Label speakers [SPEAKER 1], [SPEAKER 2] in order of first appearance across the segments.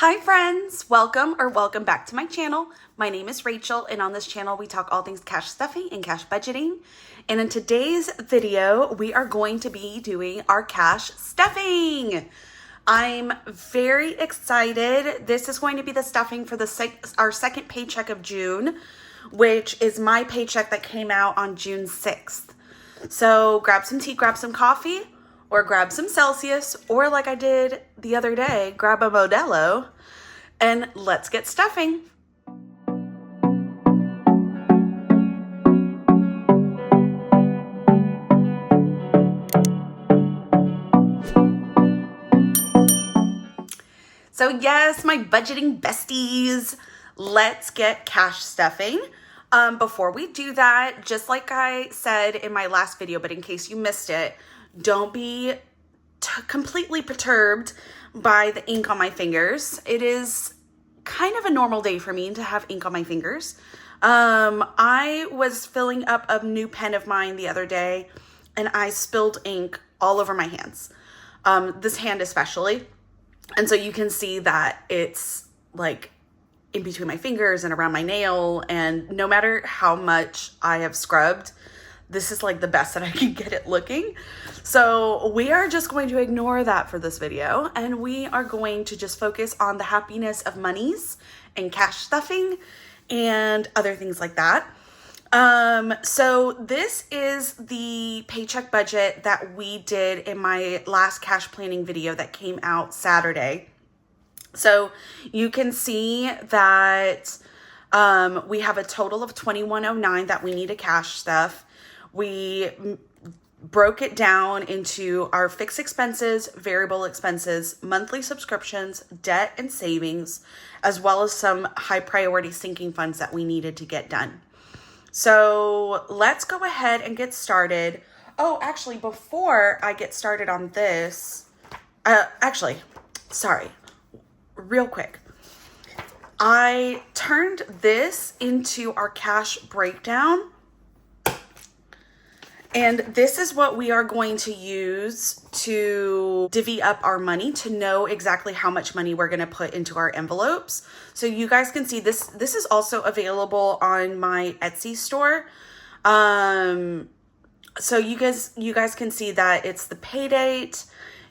[SPEAKER 1] Hi friends, welcome back to my channel. My name is Rachel, and on this channel we talk all things cash stuffing and cash budgeting. And in today's video, we are going to be doing our cash stuffing. I'm very excited. This is going to be the stuffing for our second paycheck of June, which is my paycheck that came out on June 6th. So grab some tea, grab some coffee, or grab some Celsius, or like I did the other day, grab a Modelo, and let's get stuffing. So yes, my budgeting besties, let's get cash stuffing. Before we do that, just like I said in my last video, but in case you missed it, don't be completely perturbed by the ink on my fingers. It is kind of a normal day for me to have ink on my fingers. I was filling up a new pen of mine the other day and I spilled ink all over my hands. This hand especially. And so you can see that it's like in between my fingers and around my nail. And no matter how much I have scrubbed, this is like the best that I can get it looking. So we are just going to ignore that for this video. And we are going to just focus on the happiness of monies and cash stuffing and other things like that. So this is the paycheck budget that we did in my last cash planning video that came out Saturday. So you can see that we have a total of $21.09 that we need to cash stuff. We broke it down into our fixed expenses, variable expenses, monthly subscriptions, debt and savings, as well as some high priority sinking funds that we needed to get done. So let's go ahead and get started. Oh, actually, before I get started on this, real quick. I turned this into our cash breakdown. And this is what we are going to use to divvy up our money to know exactly how much money we're going to put into our envelopes. So you guys can see this. This is also available on my Etsy store. So you guys can see that it's the pay date.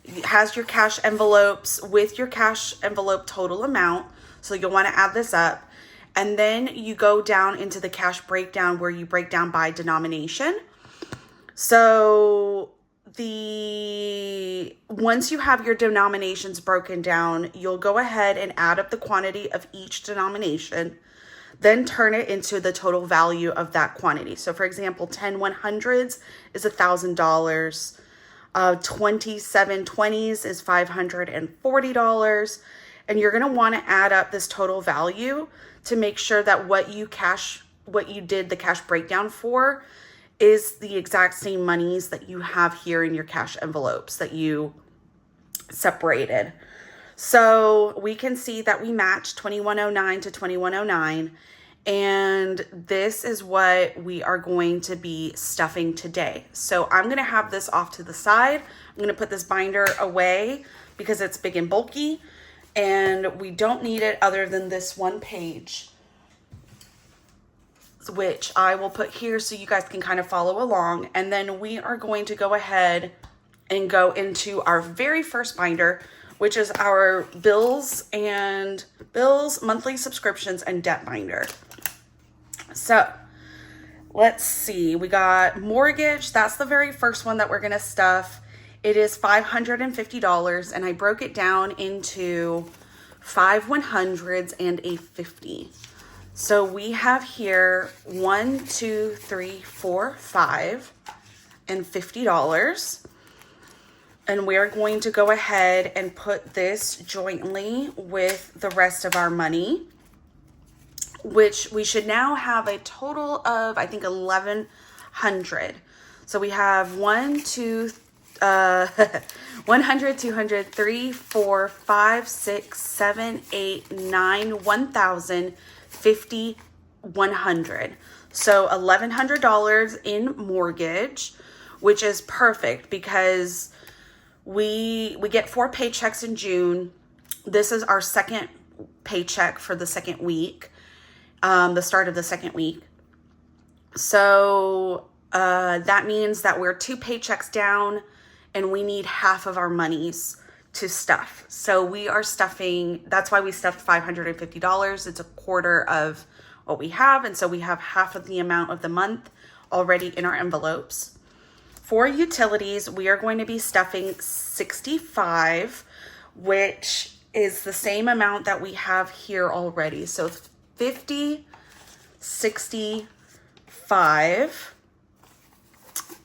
[SPEAKER 1] It has your cash envelopes with your cash envelope total amount. So you'll want to add this up. And then you go down into the cash breakdown where you break down by denomination. So once you have your denominations broken down, you'll go ahead and add up the quantity of each denomination, then turn it into the total value of that quantity. So for example, 10 100s is $1,000. 27 20s is $540. And you're going to want to add up this total value to make sure that what you did the cash breakdown for is the exact same monies that you have here in your cash envelopes that you separated. So we can see that we match 2109 to 2109. And this is what we are going to be stuffing today. So I'm going to have this off to the side. I'm going to put this binder away because it's big and bulky. And we don't need it other than this one page, which I will put here so you guys can kind of follow along. And then we are going to go ahead and go into our very first binder, which is our bills, monthly subscriptions, and debt binder. So let's see, we got mortgage. That's the very first one that we're going to stuff. It is $550, and I broke it down into 5 100s and a 50. So we have here 1, 2, 3, 4, 5, and $50. And we're going to go ahead and put this jointly with the rest of our money, which we should now have a total of, I think, 1,100. So we have 100, 200, 3, 4, 5, 6, 7, 8, 9, 1,000. 50, 100. So $1,100 in mortgage, which is perfect because we get 4 paychecks in June. This is our second paycheck for the second week, the start of the second week. So that means that we're 2 paychecks down and we need half of our monies to stuff. So we are stuffing, that's why we stuffed $550. It's a quarter of what we have. And so we have half of the amount of the month already in our envelopes. For utilities, we are going to be stuffing $65, which is the same amount that we have here already. So 50, 65.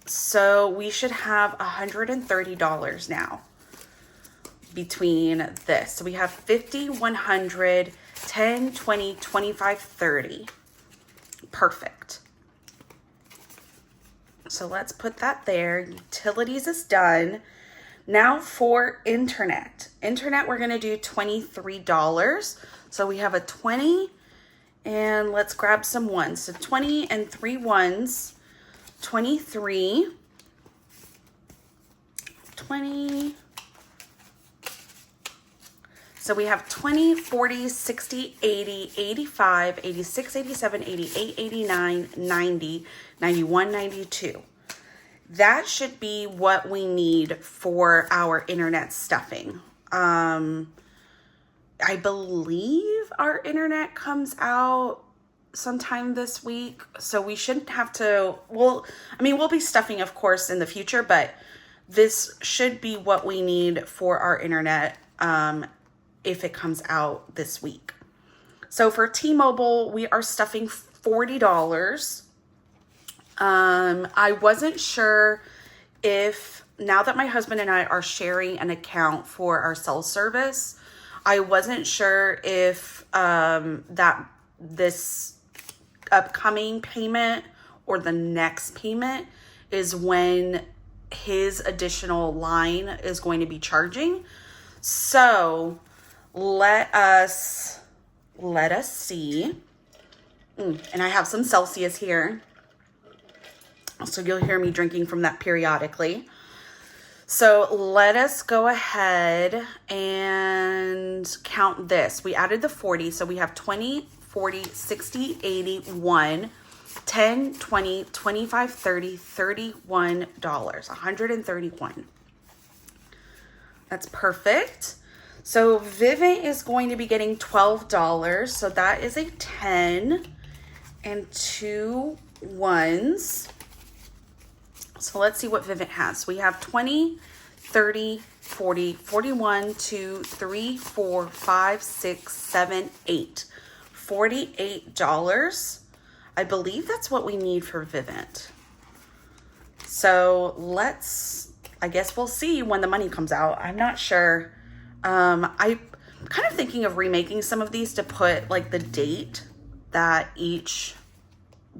[SPEAKER 1] So we should have $130 now between this. So we have 50, 100, 10, 20, 25, 30. Perfect. So let's put that there. Utilities is done. Now for internet. Internet, we're going to do $23. So we have a 20, and let's grab some ones. So 20 and 3 ones. 23. 20. So we have 20, 40, 60, 80, 85, 86, 87, 88, 89, 90, 91, 92. That should be what we need for our internet stuffing. I believe our internet comes out sometime this week, so we shouldn't have to, we'll be stuffing, of course, in the future, but this should be what we need for our internet if it comes out this week. So for T-Mobile, we are stuffing $40. I wasn't sure if, now that my husband and I are sharing an account for our cell service, I wasn't sure if that this upcoming payment or the next payment is when his additional line is going to be charging. So let us see. And I have some Celsius here, so you'll hear me drinking from that periodically. So let us go ahead and count this. We added the 40, so we have 20, 40, 60, 80, 1, 10, 20, 25, 30, $31, $131. That's perfect. So Vivint is going to be getting $12. So that is a 10 and 2 ones. So let's see what Vivint has. We have 20, 30, 40, 41, 2, 3, 4, 5, 6, 7, 8. $48. I believe that's what we need for Vivint. So I guess we'll see when the money comes out. I'm not sure. I'm kind of thinking of remaking some of these to put like the date that each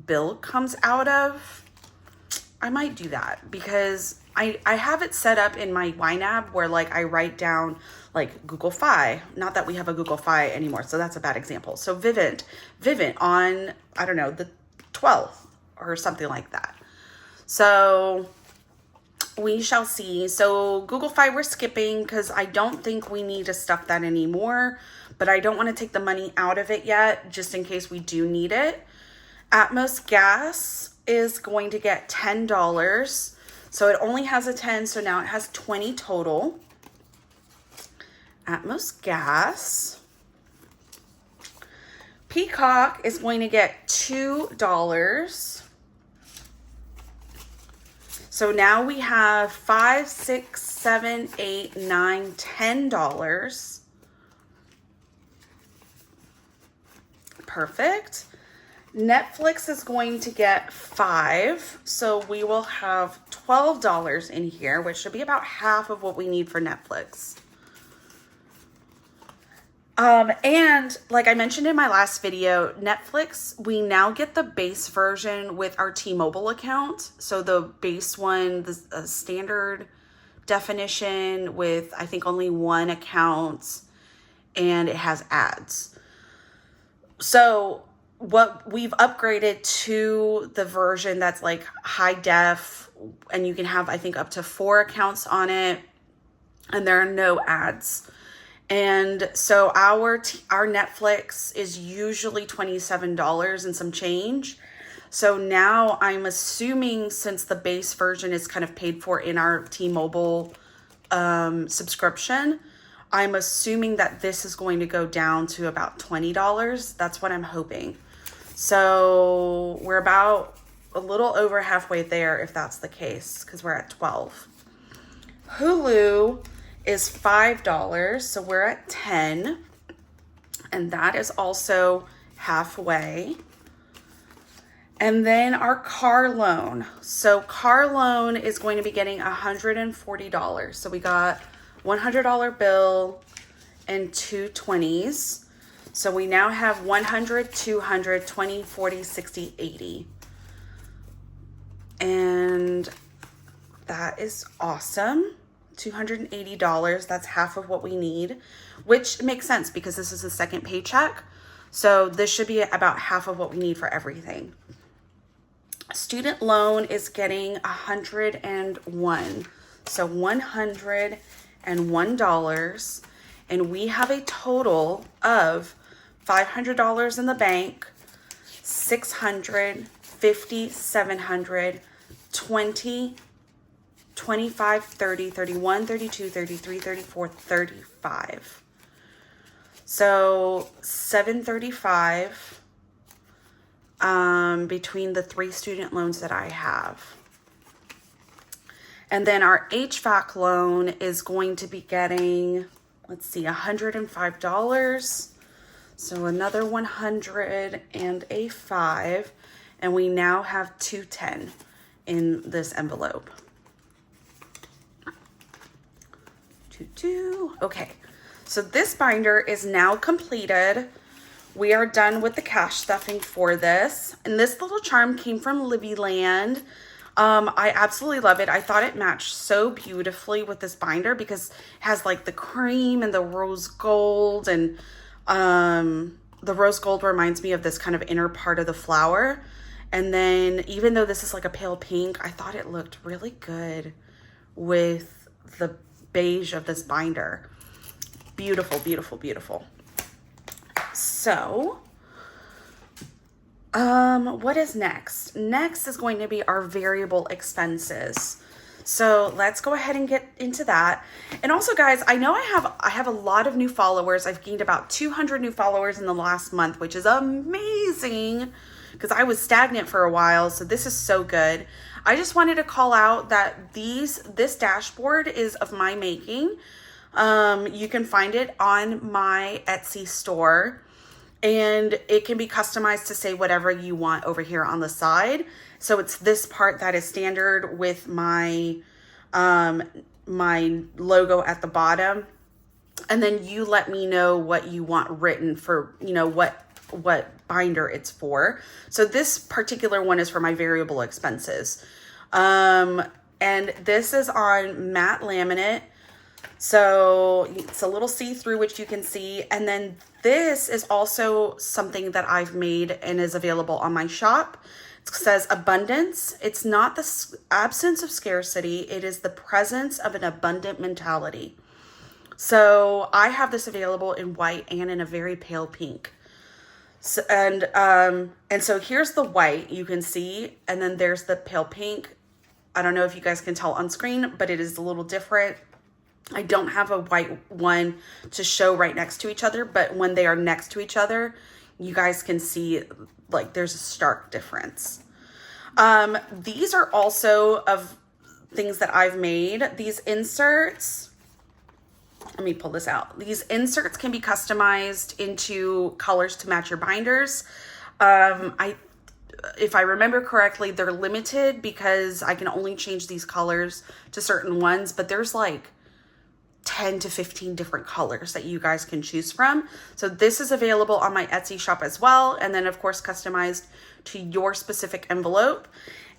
[SPEAKER 1] bill comes out of. I might do that because I have it set up in my YNAB where like I write down like Google Fi. Not that we have a Google Fi anymore, so that's a bad example. So Vivint on, I don't know, the 12th or something like that. So we shall see. So Google Fi we're skipping because I don't think we need to stuff that anymore, but I don't want to take the money out of it yet just in case we do need it. Atmos Gas is going to get $10. So it only has a 10, so now it has 20 total. Atmos Gas. Peacock is going to get $2. So now we have $5, $6, $7, $8, $9, $10. Perfect. Netflix is going to get $5. So we will have $12 in here, which should be about half of what we need for Netflix. And like I mentioned in my last video, Netflix, we now get the base version with our T-Mobile account. So the base one, the standard definition with, I think, only one account, and it has ads. So what we've upgraded to the version that's like high def, and you can have, I think, up to 4 accounts on it, and there are no ads. And so our Netflix is usually $27 and some change. So now I'm assuming, since the base version is kind of paid for in our T-Mobile subscription, I'm assuming that this is going to go down to about $20. That's what I'm hoping. So we're about a little over halfway there if that's the case, because we're at 12. Hulu is $5, so we're at 10. And that is also halfway. And then our car loan. So car loan is going to be getting $140. So we got $100 bill and two 20s. So we now have 100, 200, 20, 40, 60, 80. And that is awesome. $280. That's half of what we need, which makes sense because this is the second paycheck. So this should be about half of what we need for everything. Student loan is getting 101. So $101. And we have a total of $500 in the bank, 600, 50, 700, 20, 25, 30, 31, 32, 33, 34, 35. So $735 between the 3 student loans that I have. And then our HVAC loan is going to be getting, let's see, $105. So another 100 and a 5. And we now have 210 in this envelope. 22. Okay. So this binder is now completed. We are done with the cash stuffing for this. And this little charm came from Libby Land. I absolutely love it. I thought it matched so beautifully with this binder because it has like the cream and the rose gold, and the rose gold reminds me of this kind of inner part of the flower. And then even though this is like a pale pink, I thought it looked really good with the beige of this binder. Beautiful, beautiful, beautiful. So, what is next? Next is going to be our variable expenses. So let's go ahead and get into that. And also, guys, I know I have a lot of new followers. I've gained about 200 new followers in the last month, which is amazing because I was stagnant for a while. So this is so good. I just wanted to call out that this dashboard is of my making. You can find it on my Etsy store, and it can be customized to say whatever you want over here on the side. So it's this part that is standard with my my logo at the bottom, and then you let me know what you want written for, you know, what binder it's for. So this particular one is for my variable expenses. And this is on matte laminate. So it's a little see-through, which you can see. And then this is also something that I've made and is available on my shop. It says abundance. It's not the absence of scarcity. It is the presence of an abundant mentality. So I have this available in white and in a very pale pink. So, and so here's the white, you can see, and then there's the pale pink. I don't know if you guys can tell on screen, but it is a little different. I don't have a white one to show right next to each other, but when they are next to each other, you guys can see like there's a stark difference. These are also of things that I've made. These inserts, let me pull this out. These inserts can be customized into colors to match your binders. If I remember correctly, they're limited because I can only change these colors to certain ones, but there's like 10 to 15 different colors that you guys can choose from. So this is available on my Etsy shop as well. And then of course, customized to your specific envelope.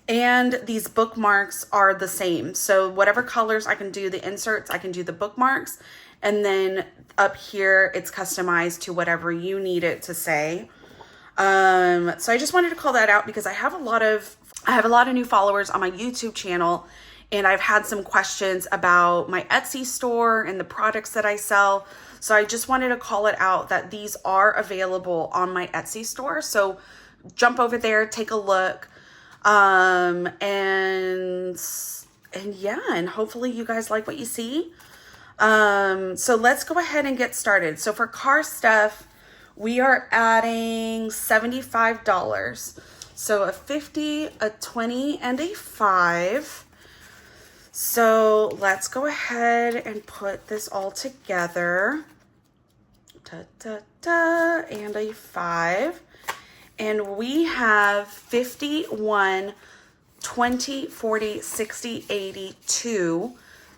[SPEAKER 1] And these bookmarks are the same. So whatever colors I can do the inserts, I can do the bookmarks. And then up here, it's customized to whatever you need it to say. So I just wanted to call that out because I have a lot of new followers on my YouTube channel, and I've had some questions about my Etsy store and the products that I sell. So I just wanted to call it out that these are available on my Etsy store. So jump over there, take a look. And yeah, and hopefully you guys like what you see. So let's go ahead and get started. So for car stuff, we are adding $75. So a 50, a 20, and a 5. So let's go ahead and put this all together. And a 5. And we have 51, 20, 40, 60, 80, 2,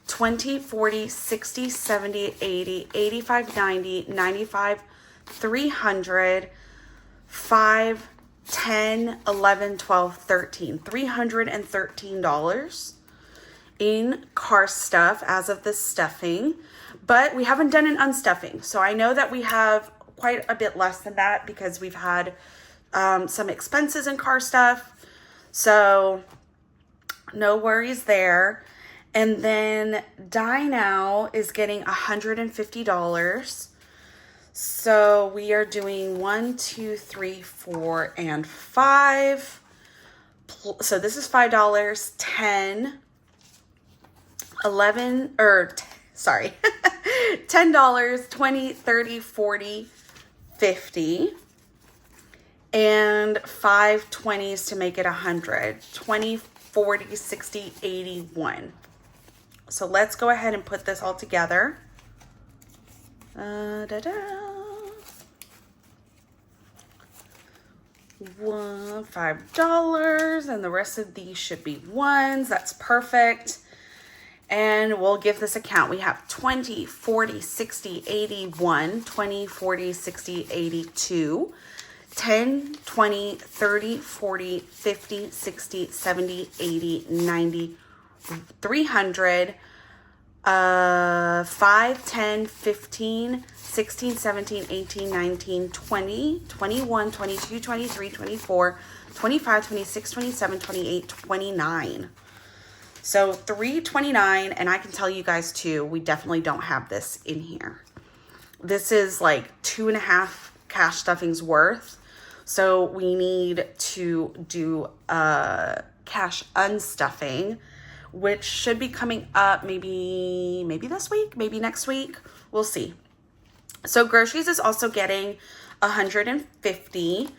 [SPEAKER 1] 20, 40, 60, 70, 80, 85, 90, 95, 300, 5, 10, 11, 12, 13. $313 in car stuff as of this stuffing. But we haven't done an unstuffing. So I know that we have quite a bit less than that because we've had some expenses in car stuff. So no worries there. And then Die Now is getting $150. So we are doing 1, 2, 3, 4, and 5. So this is $5, 10, 11, or sorry, $10, 20, 30, 40, 50, and 5 20s to make it 100, 20, 40, 60, 81. So let's go ahead and put this all together. $5, and the rest of these should be ones. That's perfect. And we'll give this a count. We have 20, 40, 60, 81, 20, 40, 60, 82, 10, 20, 30, 40, 50, 60, 70, 80, 90, 300, 5, 10, 15, 16, 17, 18, 19, 20, 21, 22, 23, 24, 25, 26, 27, 28, 29. So $329, and I can tell you guys too, we definitely don't have this in here. This is like 2.5 cash stuffings worth. So we need to do a cash unstuffing, which should be coming up maybe this week, maybe next week. We'll see. So groceries is also getting $150.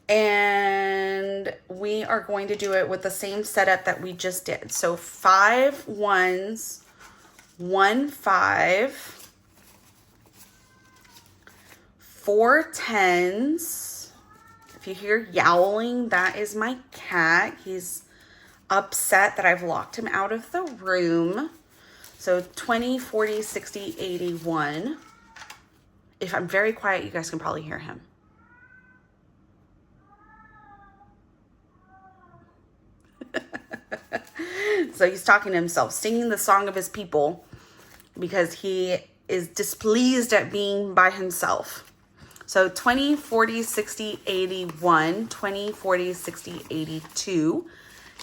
[SPEAKER 1] And we are going to do it with the same setup that we just did. So 5 ones, 1 5, 4 10s. If you hear yowling, that is my cat. He's upset that I've locked him out of the room. So 20, 40, 60, 81. If I'm very quiet, you guys can probably hear him. So he's talking to himself, singing the song of his people because he is displeased at being by himself. So 20, 40, 60, 81, 20, 40, 60, 82,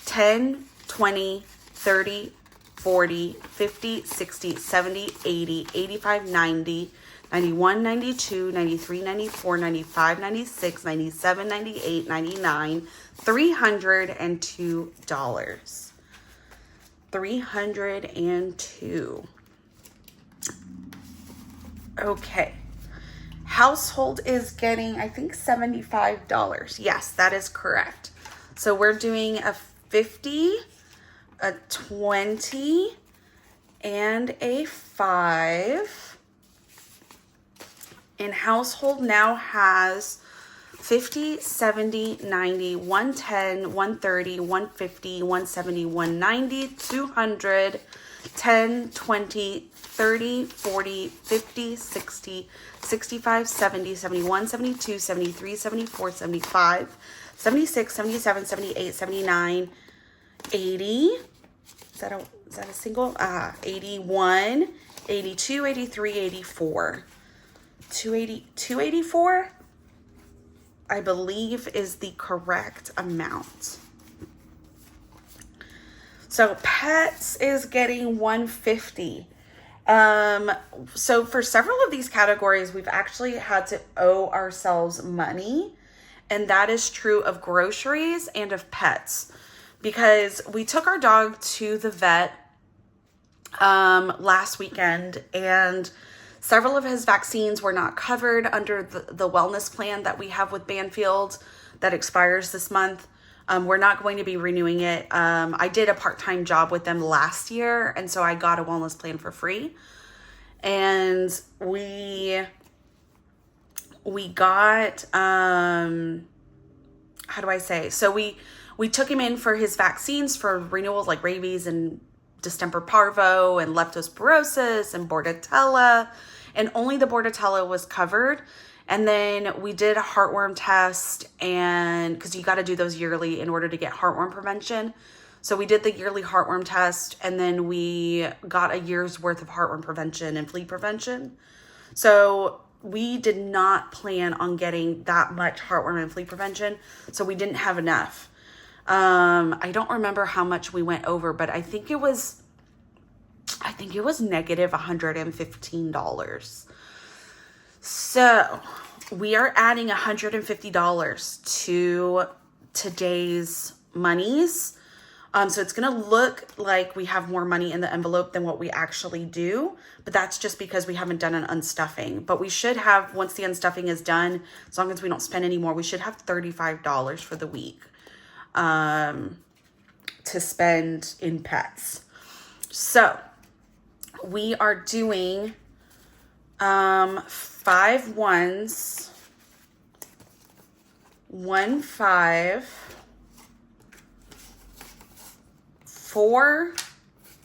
[SPEAKER 1] 10, 20, 30, 40, 50, 60, 70, 80, 85, 90, 91, 92, 93, 94, 95, 96, 97, 98, 99, $302. $302. Okay. Household is getting, I think, $75. Yes, that is correct. So we're doing a 50, a 20, and a 5. And household now has 50, 70, 90, 110, 130, 150, 170, 190, 200, 10, 20, 30, 40, 50, 60, 65, 70, 71, 72, 73, 74, 75, 76, 77, 78, 79, 80. Is that a single? 81, 82, 83, 84. 284, I believe, is the correct amount. So pets is getting $150. So for several of these categories, we've actually had to owe ourselves money. And that is true of groceries and of pets, because we took our dog to the vet last weekend, and several of his vaccines were not covered under the wellness plan that we have with Banfield that expires this month. We're not going to be renewing it. I did a part-time job with them last year, and so I got a wellness plan for free. And we got, how do I say? So we took him in for his vaccines for renewals like rabies and distemper parvo and leptospirosis and bordetella, and only the bordetella was covered. And then we did a heartworm test, and because you got to do those yearly in order to get heartworm prevention. So we did the yearly heartworm test, and then we got a year's worth of heartworm prevention and flea prevention. So we did not plan on getting that much heartworm and flea prevention, so we didn't have enough. I don't remember how much we went over, but I think it was negative $115. So we are adding $150 to today's monies. So it's going to look like we have more money in the envelope than what we actually do, but that's just because we haven't done an unstuffing. But we should have, once the unstuffing is done, as long as we don't spend any more, we should have $35 for the week to spend in pets. So we are doing 5 ones, 1 5, 4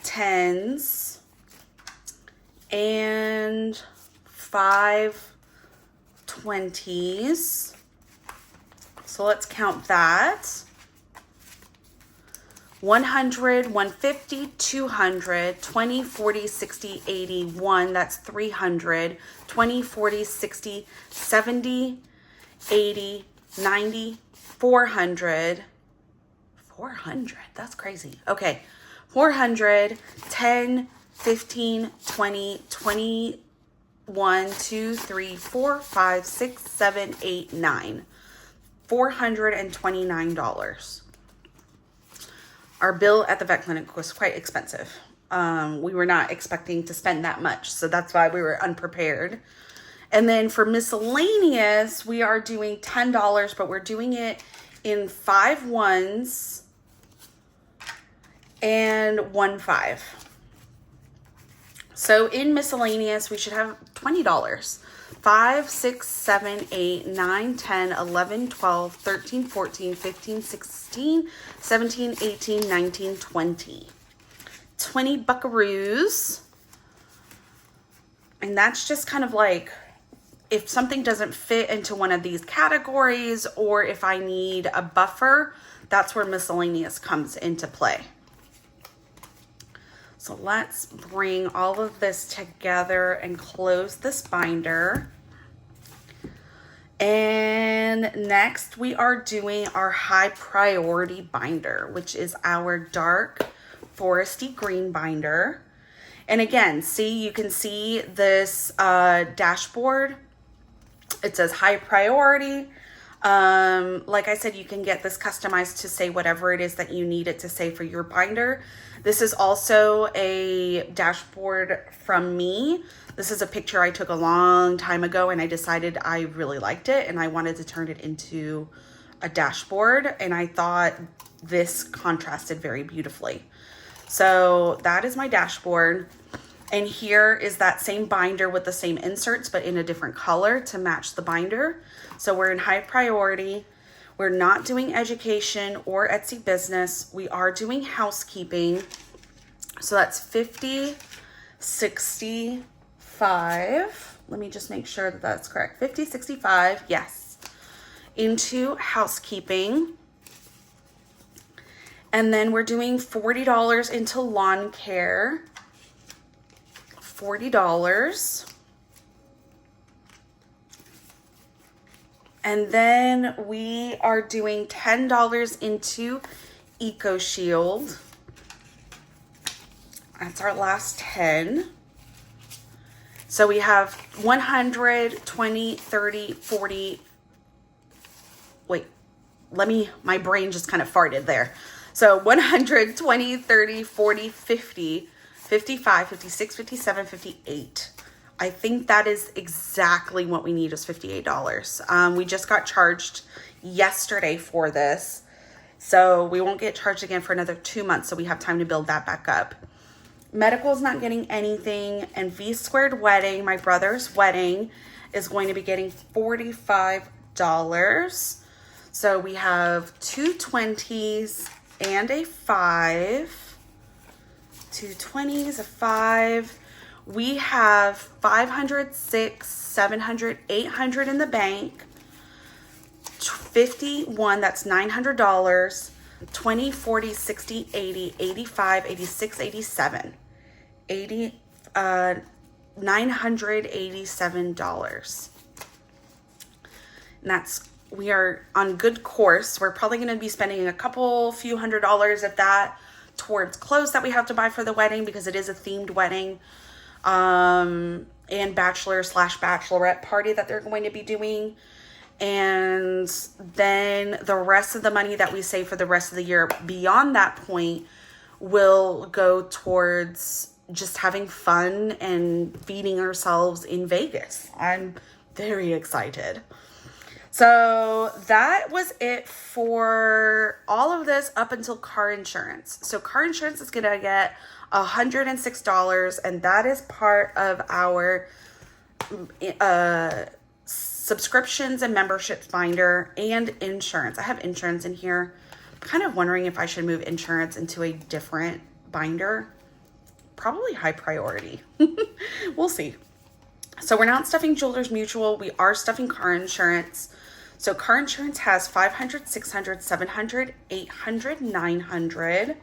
[SPEAKER 1] 10s, and 5 20s. So let's count that. 100, 150, 200, 20, 40, 60, 80, 1, that's 300, 20, 40, 60, 70, 80, 90, 400, 400, that's crazy. Okay, 400, 10, 15, 20, 21, 2, 3, 4, 5, 6, 7, 8, 9. $429. Our bill at the vet clinic was quite expensive. We were not expecting to spend that much, so that's why we were unprepared. And then for miscellaneous, we are doing $10, but we're doing it in 5 ones and 1 5. So in miscellaneous, we should have $20. 5, 6, 7, 8, 9, 10, 11, 12, 13, 14, 15, 16, 17, 18, 19, 20. 20 buckaroos. And that's just kind of like if something doesn't fit into one of these categories, or if I need a buffer, that's where miscellaneous comes into play. So let's bring all of this together and close this binder. And next we are doing our high priority binder, which is our dark foresty green binder. And again, you can see this dashboard. It says high priority. Like I said, you can get this customized to say whatever it is that you need it to say for your binder. This is also a dashboard from me. This is a picture I took a long time ago, and I decided I really liked it and I wanted to turn it into a dashboard, and I thought this contrasted very beautifully. So that is my dashboard. And here is that same binder with the same inserts, but in a different color to match the binder. So we're in high priority. We're not doing education or Etsy business. We are doing housekeeping. So that's 50, 65. Let me just make sure that that's correct. 50, 65, yes. Into housekeeping. And then we're doing $40 into lawn care. $40. And then we are doing $10 into EcoShield. That's our last 10. So we have 100, 20, 30, 40. Wait, my brain just kind of farted there. So 100, 20, 30, 40, 50, 55, 56, 57, 58. I think that is exactly what we need is $58. We just got charged yesterday for this. So we won't get charged again for another 2 months. So we have time to build that back up. Medical's not getting anything. And V Squared Wedding, my brother's wedding, is going to be getting $45. So we have 2 20s and a 5. 2 20s, a 5. We have 500, 600, 700, 800 in the bank. 51, that's $900. 20, 40, 60, 80, 85, 86, 87. $987. And we are on good course. We're probably going to be spending a few $100 of that towards clothes that we have to buy for the wedding because it is a themed wedding. And bachelor/bachelorette party that they're going to be doing. And then the rest of the money that we save for the rest of the year beyond that point will go towards just having fun and feeding ourselves in Vegas. I'm very excited. So that was it for all of this up until car insurance. So car insurance is going to get $106, and that is part of our subscriptions and memberships binder and insurance. I have insurance in here. I'm kind of wondering if I should move insurance into a different binder. Probably high priority. We'll see. So we're not stuffing Jewelers Mutual. We are stuffing car insurance. So car insurance has 500, 600, 700, 800, 900.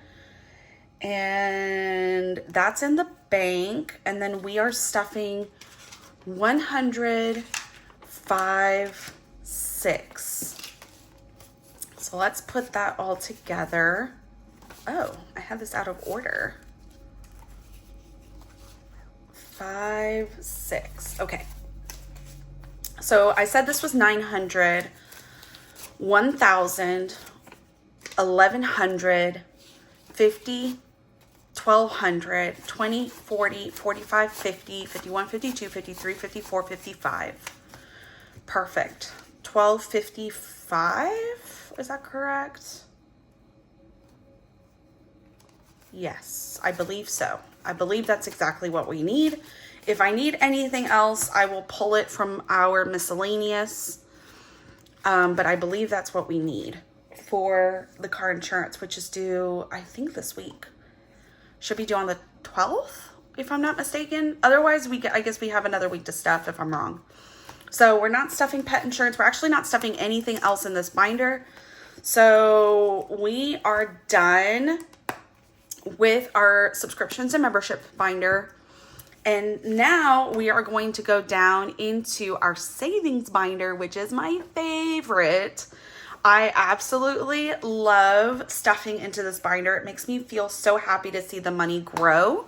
[SPEAKER 1] And that's in the bank. And then we are stuffing 100, 5, 6. So let's put that all together. Oh, I have this out of order. 5, 6. Okay. So I said this was 900, 1,000, 1,100, 50, 1,200, 20, 40, 45, 50, 51, 52, 53, 54, 55. Perfect. 1,255, is that correct? Yes, I believe so. I believe that's exactly what we need. If I need anything else, I will pull it from our miscellaneous. But I believe that's what we need for the car insurance, which is due, I think, this week. Should be due on the 12th, if I'm not mistaken. Otherwise, I guess we have another week to stuff if I'm wrong. So we're not stuffing pet insurance. We're actually not stuffing anything else in this binder. So we are done with our subscriptions and membership binder. And now we are going to go down into our savings binder, which is my favorite. I absolutely love stuffing into this binder. It makes me feel so happy to see the money grow.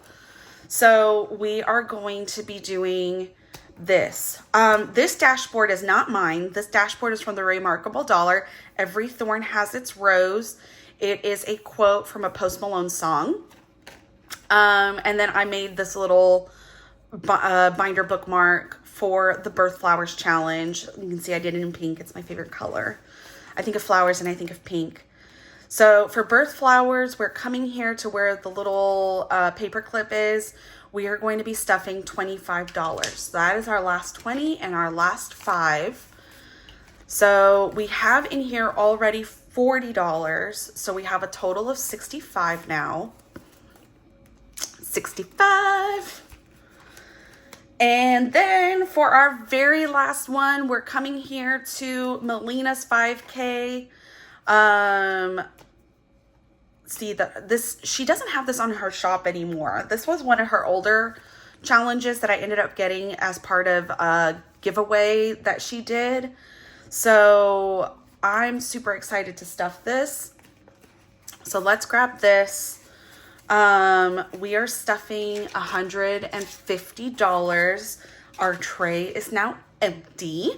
[SPEAKER 1] So we are going to be doing this. This dashboard is not mine. This dashboard is from the Remarkable Dollar. Every thorn has its rose. It is a quote from a Post Malone song. And then I made this little binder bookmark for the Birth Flowers Challenge. You can see I did it in pink. It's my favorite color. I think of flowers and I think of pink. So for Birth Flowers, we're coming here to where the little paper clip is. We are going to be stuffing $25. That is our last 20 and our last 5. So we have in here already $40. So we have a total of 65 now. 65. And then for our very last one, we're coming here to Melina's 5K. She doesn't have this on her shop anymore. This was one of her older challenges that I ended up getting as part of a giveaway that she did. So I'm super excited to stuff this. So let's grab this. We are stuffing $150. Our tray is now empty,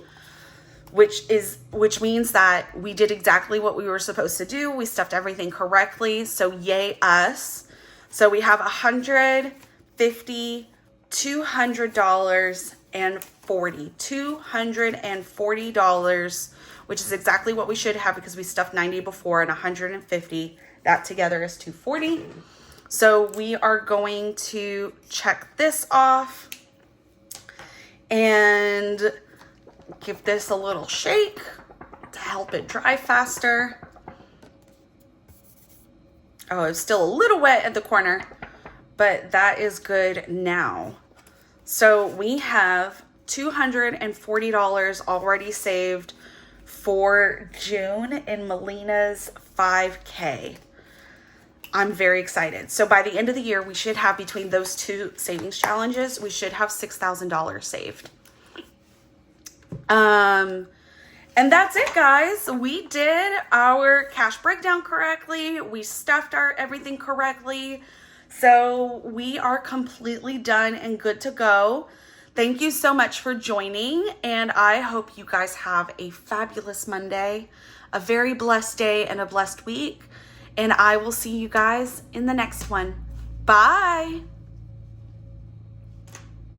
[SPEAKER 1] which means that we did exactly what we were supposed to do. We stuffed everything correctly. So yay us. So we have $150, $200, and $240, which is exactly what we should have because we stuffed 90 before and 150. That together is 240. So we are going to check this off and give this a little shake to help it dry faster. Oh, it's still a little wet at the corner, but that is good now. So we have $240 already saved for June in Melina's 5K. I'm very excited. So by the end of the year, we should have, between those two savings challenges, we should have $6,000 saved. And that's it, guys. We did our cash breakdown correctly. We stuffed our everything correctly. So we are completely done and good to go. Thank you so much for joining, and I hope you guys have a fabulous Monday, a very blessed day, and a blessed week. And I will see you guys in the next one. Bye.